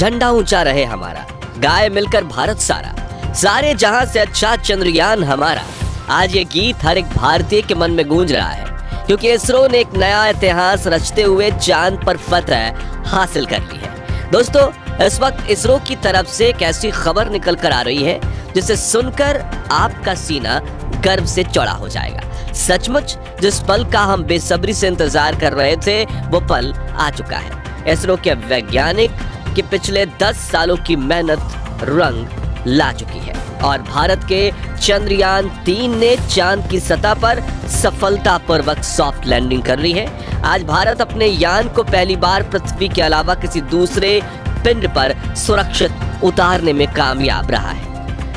झंडा ऊंचा रहे हमारा, गाए मिलकर भारत सारा, सारे जहां से अच्छा चंद्रयान हमारा। आज ये गीत हर एक भारतीय के मन में गूंज रहा है, क्योंकि इसरो ने एक नया इतिहास रचते हुए चांद पर फतह हासिल कर ली है। दोस्तों, इस वक्त इसरो की तरफ से एक ऐसी खबर निकल कर आ रही है जिसे सुनकर आपका सीना गर्व से चौड़ा हो जाएगा। सचमुच जिस पल का हम बेसब्री से इंतजार कर रहे थे, वो पल आ चुका है। इसरो के वैज्ञानिक की पिछले 10 सालों की मेहनत रंग ला चुकी है और भारत के चंद्रयान 3 ने चांद की सतह पर सफलतापूर्वक सॉफ्ट लैंडिंग कर ली है। आज भारत अपने यान को पहली बार पृथ्वी के अलावा किसी दूसरे पिंड पर सुरक्षित उतारने में कामयाब रहा है।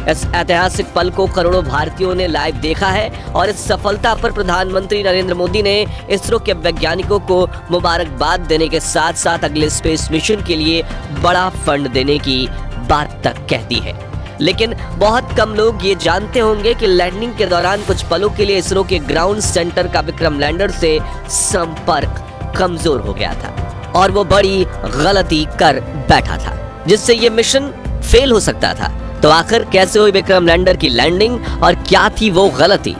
इस ऐतिहासिक पल को करोड़ों भारतीयों ने लाइव देखा है और इस सफलता पर प्रधानमंत्री नरेंद्र मोदी ने इसरो के वैज्ञानिकों को मुबारकबाद देने के साथ साथ अगले स्पेस मिशन के लिए बड़ा फंड देने की बात तक कह दी है। लेकिन बहुत कम लोग ये जानते होंगे कि लैंडिंग के दौरान कुछ पलों के लिए इसरो के ग्राउंड सेंटर का विक्रम लैंडर से संपर्क कमजोर हो गया था और वो बड़ी गलती कर बैठा था, जिससे ये मिशन फेल हो सकता था। तो आखिर कैसे हुई विक्रम लैंडर की लैंडिंग और क्या थी वो गलती,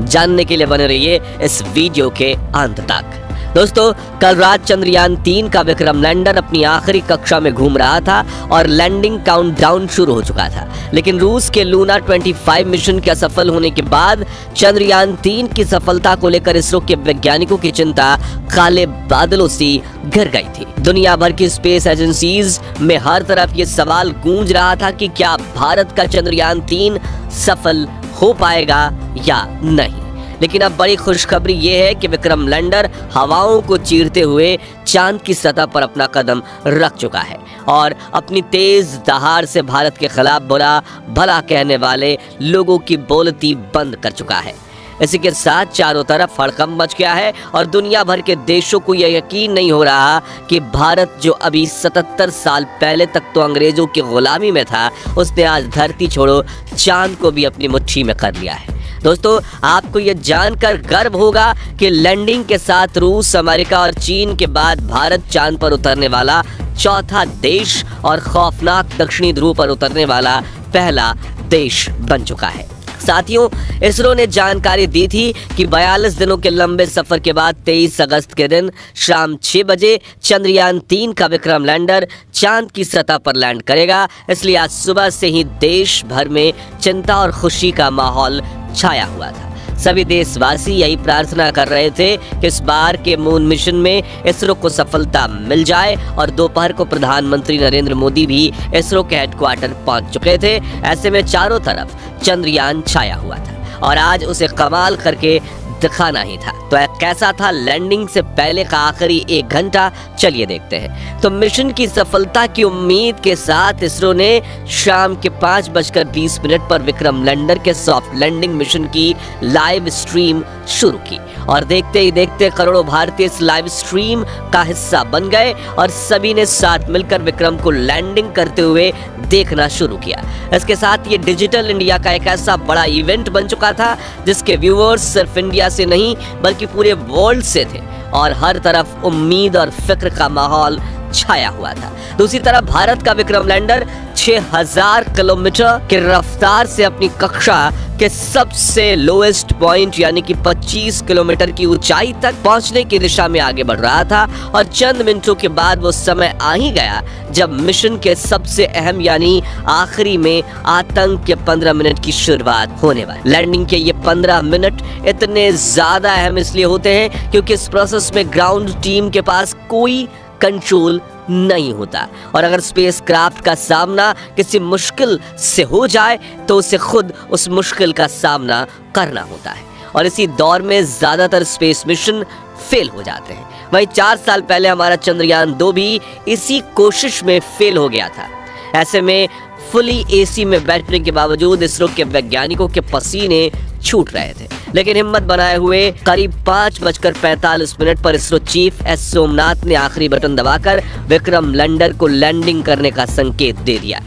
जानने के लिए बने रहिए इस वीडियो के अंत तक। दोस्तों, कल रात चंद्रयान 3 का विक्रम लैंडर अपनी आखिरी कक्षा में घूम रहा था और लैंडिंग काउंटडाउन शुरू हो चुका था। लेकिन रूस के लूना 25 मिशन के असफल होने के बाद चंद्रयान 3 की सफलता को लेकर इसरो के वैज्ञानिकों की चिंता काले बादलों सी घिर गई थी। दुनिया भर की स्पेस एजेंसीज में हर तरफ ये सवाल गूंज रहा था कि क्या भारत का चंद्रयान 3 सफल हो पाएगा या नहीं। लेकिन अब बड़ी खुशखबरी ये है कि विक्रम लैंडर हवाओं को चीरते हुए चांद की सतह पर अपना कदम रख चुका है और अपनी तेज दहाड़ से भारत के खिलाफ बुरा भला कहने वाले लोगों की बोलती बंद कर चुका है। इसी के साथ चारों तरफ हड़कंप मच गया है और दुनिया भर के देशों को यह यकीन नहीं हो रहा कि भारत, जो अभी 77 साल पहले तक तो अंग्रेजों की गुलामी में था, उसने आज धरती छोड़ो चांद को भी अपनी मुट्ठी में कर लिया है। दोस्तों, आपको यह जानकर गर्व होगा कि लैंडिंग के साथ रूस, अमेरिका और चीन के बाद भारत चांद पर उतरने वाला चौथा देश और खौफनाक दक्षिणी ध्रुव पर उतरने वाला पहला देश बन चुका है। साथियों, इसरो ने जानकारी दी थी कि 42 दिनों के लंबे सफर के बाद 23 अगस्त के दिन शाम 6 बजे चंद्रयान 3 का विक्रम लैंडर चांद की सतह पर लैंड करेगा। इसलिए आज सुबह से ही देश भर में चिंता और खुशी का माहौल छाया हुआ था। सभी देशवासी यही प्रार्थना कर रहे थे कि इस बार के मून मिशन में इसरो को सफलता मिल जाए और दोपहर को प्रधानमंत्री नरेंद्र मोदी भी इसरो के हेडक्वार्टर पहुंच चुके थे। ऐसे में चारों तरफ चंद्रयान छाया हुआ था और आज उसे कमाल करके दिखाना ही था। तो कैसा था लैंडिंग से पहले का आखिरी 1 घंटा, चलिए देखते हैं। तो मिशन की सफलता की उम्मीद के साथ इसरो ने शाम के 5:20 पर विक्रम लैंडर के सॉफ्ट लैंडिंग मिशन की लाइव स्ट्रीम शुरू की और देखते ही देखते करोड़ों भारतीय इस लाइव स्ट्रीम का हिस्सा बन गए और सभी ने साथ मिलकर विक्रम को लैंडिंग करते हुए देखना शुरू किया। इसके साथ ये डिजिटल इंडिया का एक ऐसा बड़ा इवेंट बन चुका था जिसके व्यूअर्स सिर्फ इंडिया से नहीं बल्कि पूरे वर्ल्ड से थे और हर तरफ उम्मीद और फिक्र का माहौल छाया हुआ था। दूसरी तरफ भारत का विक्रम लैंडर 6000 किलोमीटर की रफ्तार से अपनी कक्षा के सबसे लोएस्ट पॉइंट यानी कि 25 किलोमीटर की ऊंचाई तक पहुंचने की दिशा में आगे बढ़ रहा था और चंद मिनटों के बाद वो समय आ ही गया जब मिशन के सबसे अहम यानी आखिरी में आतंक के 15 मिनट की शुरुआत होने वाली। लैंडिंग के ये 15 मिनट इतने ज्यादा अहम इसलिए होते हैं क्योंकि इस प्रोसेस में ग्राउंड टीम के पास कोई कंट्रोल नहीं होता और अगर स्पेसक्राफ्ट का सामना किसी मुश्किल से हो जाए तो उसे खुद उस मुश्किल का सामना करना होता है और इसी दौर में ज्यादातर स्पेस मिशन फेल हो जाते हैं। वहीं 4 साल पहले हमारा चंद्रयान 2 भी इसी कोशिश में फेल हो गया था। ऐसे में फुली एसी में बैठने के बावजूद इसरो के वैज्ञानिकों के पसीने छूट रहे थे, लेकिन हिम्मत बनाए हुए करीब 5:45 पर इसरो चीफ एस सोमनाथ ने आखिरी बटन दबाकर विक्रम लैंडर को लैंडिंग करने का संकेत दे दिया।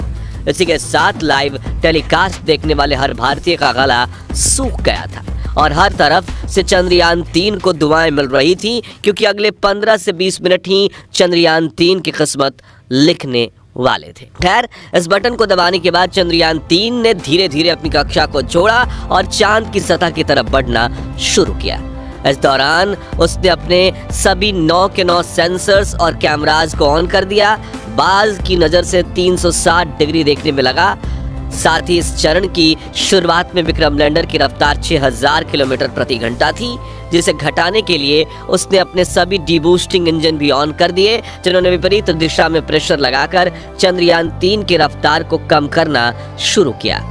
इसी के साथ लाइव टेलीकास्ट देखने वाले हर भारतीय का गला सूख गया था और हर तरफ से चंद्रयान 3 को दुआएं मिल रही थी क्योंकि अगले 15 से 20 मिनट ही चंद्रयान 3 की किस्मत लिखने वाले थे। खैर, इस बटन को दबाने के बाद चंद्रयान 3 ने धीरे धीरे अपनी कक्षा को छोड़ा और चांद की सतह की तरफ बढ़ना शुरू किया। इस दौरान उसने अपने सभी 9 के 9 सेंसर्स और कैमराज को ऑन कर दिया। बाज की नज़र से 360 डिग्री देखने में लगा। साथ ही इस चरण की शुरुआत में विक्रम लैंडर की रफ्तार 6000 किलोमीटर प्रति घंटा थी, जिसे घटाने के लिए उसने अपने सभी डीबूस्टिंग इंजन भी ऑन कर दिए, जिन्होंने विपरीत दिशा में प्रेशर लगाकर चंद्रयान 3 की रफ्तार को कम करना शुरू किया।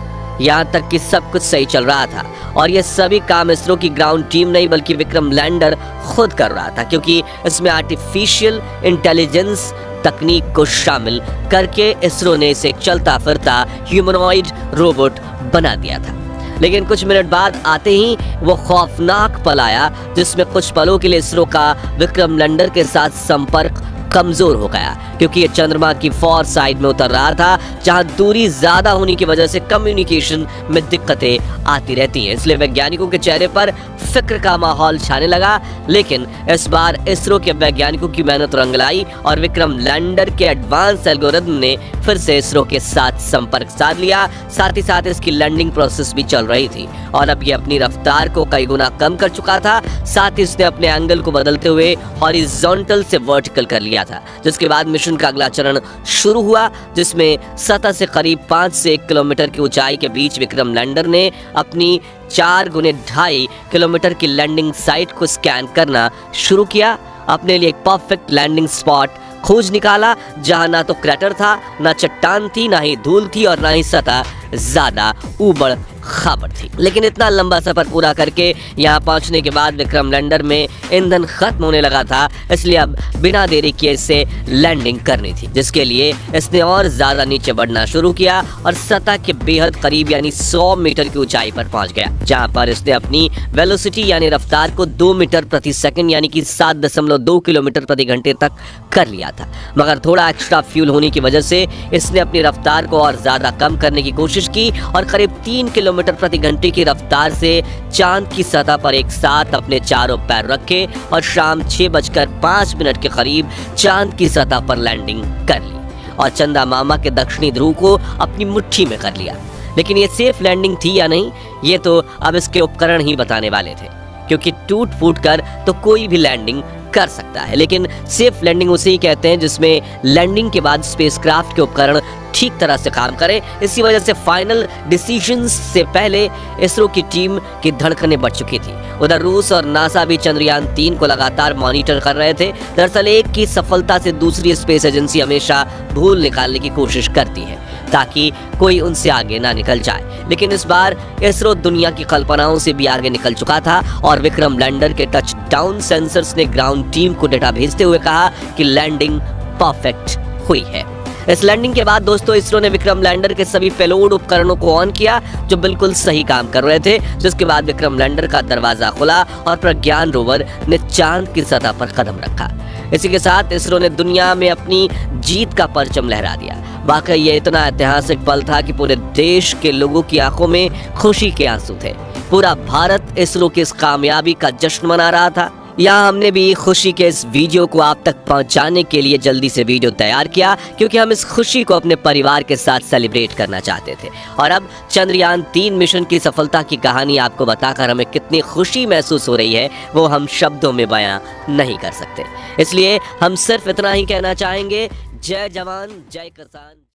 यहाँ तक कि सब कुछ सही चल रहा था और ये सभी काम इसरो की ग्राउंड टीम नहीं बल्कि विक्रम लैंडर खुद कर रहा था, क्योंकि इसमें आर्टिफिशियल इंटेलिजेंस तकनीक को शामिल करके इसरो ने इसे चलता फिरता ह्यूमनॉइड रोबोट बना दिया था। लेकिन कुछ मिनट बाद आते ही वो खौफनाक पल आया, जिसमें कुछ पलों के लिए इसरो का विक्रम लैंडर के साथ संपर्क कमजोर हो गया, क्योंकि ये चंद्रमा की फॉर साइड में उतर रहा था, जहां दूरी ज्यादा होने की वजह से कम्युनिकेशन में दिक्कतें आती रहती हैं। इसलिए वैज्ञानिकों के चेहरे पर फिक्र का माहौल छाने लगा। लेकिन इस बार इसरो के वैज्ञानिकों की मेहनत रंग लाई और विक्रम लैंडर के एडवांस एल्गोरिथम ने फिर से इसरो के साथ संपर्क साध लिया। साथ ही साथ इसकी लैंडिंग प्रोसेस भी चल रही थी और अब ये अपनी रफ्तार को कई गुना कम कर चुका था। साथ ही इसने अपने एंगल को बदलते हुए हॉरिजॉन्टल से वर्टिकल कर लिया था, जिसके बाद मिशन का अगला चरण शुरू हुआ, जिसमें सतह से करीब 5 से 1 किलोमीटर की ऊंचाई के बीच विक्रम लैंडर ने अपनी 4 गुने 2.5 किलोमीटर की लैंडिंग साइट को स्कैन करना शुरू किया। अपने लिए एक परफेक्ट लैंडिंग स्पॉट खोज निकाला, जहां ना तो क्रैटर था, ना चट्टान थी, ना ही धूल थी और ना ही सतह ज्यादा ऊबड़ खाबड़ थी। लेकिन इतना लंबा सफर पूरा करके यहाँ पहुंचने के बाद विक्रम लैंडर में ईंधन खत्म होने लगा था, इसलिए अब बिना देरी किए इसे लैंडिंग करनी थी, जिसके लिए इसने और ज्यादा नीचे बढ़ना शुरू किया और सतह के बेहद करीब यानी 100 मीटर की ऊंचाई पर पहुंच गया, जहां पर इसने अपनी वेलोसिटी यानी रफ्तार को 2 मीटर प्रति सेकंड यानी कि 7.2 किलोमीटर प्रति घंटे तक कर लिया था। मगर थोड़ा एक्स्ट्रा फ्यूल होने की वजह से इसने अपनी रफ्तार को और ज्यादा कम करने की कोशिश की और करीब 3 किलोमीटर प्रति घंटे की रफ्तार से चांद की सतह पर एक साथ अपने चारों पैर रखे और शाम 6:05 के करीब चांद की सतह पर लैंडिंग कर ली और चंदा मामा के दक्षिणी ध्रुव को अपनी मुट्ठी में कर लिया। लेकिन ये सेफ लैंडिंग थी या नहीं, ये तो अब इसके उपकरण ही बताने वाले थे, क्योंकि टूट फूट कर तो कोई भी लैंडिंग कर सकता है, लेकिन सेफ लैंडिंग उसे ही कहते हैं जिसमें लैंडिंग के बाद स्पेसक्राफ्ट के उपकरण ठीक तरह से काम करें। इसी वजह से फाइनल डिसीजंस से पहले इसरो की टीम की धड़कनें बढ़ चुकी थी। उधर रूस और नासा भी चंद्रयान 3 को लगातार मॉनिटर कर रहे थे। दरअसल एक की सफलता से दूसरी स्पेस एजेंसी हमेशा भूल निकालने की कोशिश करती है ताकि कोई उनसे आगे ना निकल जाए, लेकिन इस बार इसरो दुनिया की कल्पनाओं से भी आगे निकल चुका था और विक्रम लैंडर के टच डाउन सेंसर्स ने ग्राउंड टीम को डेटा भेजते हुए कहा कि लैंडिंग परफेक्ट हुई है। इस लैंडिंग के बाद दोस्तों इसरो ने विक्रम लैंडर के सभी पेलोड उपकरणों को ऑन किया जो बिल्कुल सही काम कर रहे थे, जिसके बाद विक्रम लैंडर का दरवाजा खुला और प्रज्ञान रोवर ने चांद की सतह पर कदम रखा। इसी के साथ इसरो ने दुनिया में अपनी जीत का परचम लहरा दिया। वाकई ये इतना ऐतिहासिक पल था कि पूरे देश के लोगों की आंखों में खुशी के आंसू थे। पूरा भारत इसरो की इस कामयाबी का जश्न मना रहा था। यहाँ हमने भी खुशी के इस वीडियो को आप तक पहुँचाने के लिए जल्दी से वीडियो तैयार किया, क्योंकि हम इस खुशी को अपने परिवार के साथ सेलिब्रेट करना चाहते थे। और अब चंद्रयान 3 मिशन की सफलता की कहानी आपको बताकर हमें कितनी खुशी महसूस हो रही है वो हम शब्दों में बयां नहीं कर सकते। इसलिए हम सिर्फ इतना ही कहना चाहेंगे, जय जवान जय किसान।